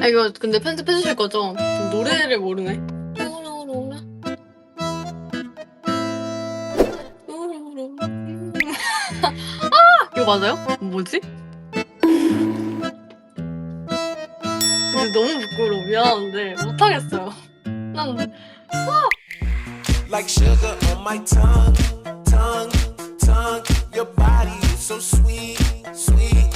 아 이거 근데 편집해 주실 거죠? 노래를 모르네. 이거 맞아요? 뭐지? 근데 너무 부끄러워. 미안한데 못하겠어요. 난 Like sugar on my tongue, tongue, tongue. Your body is so sweet, sweet.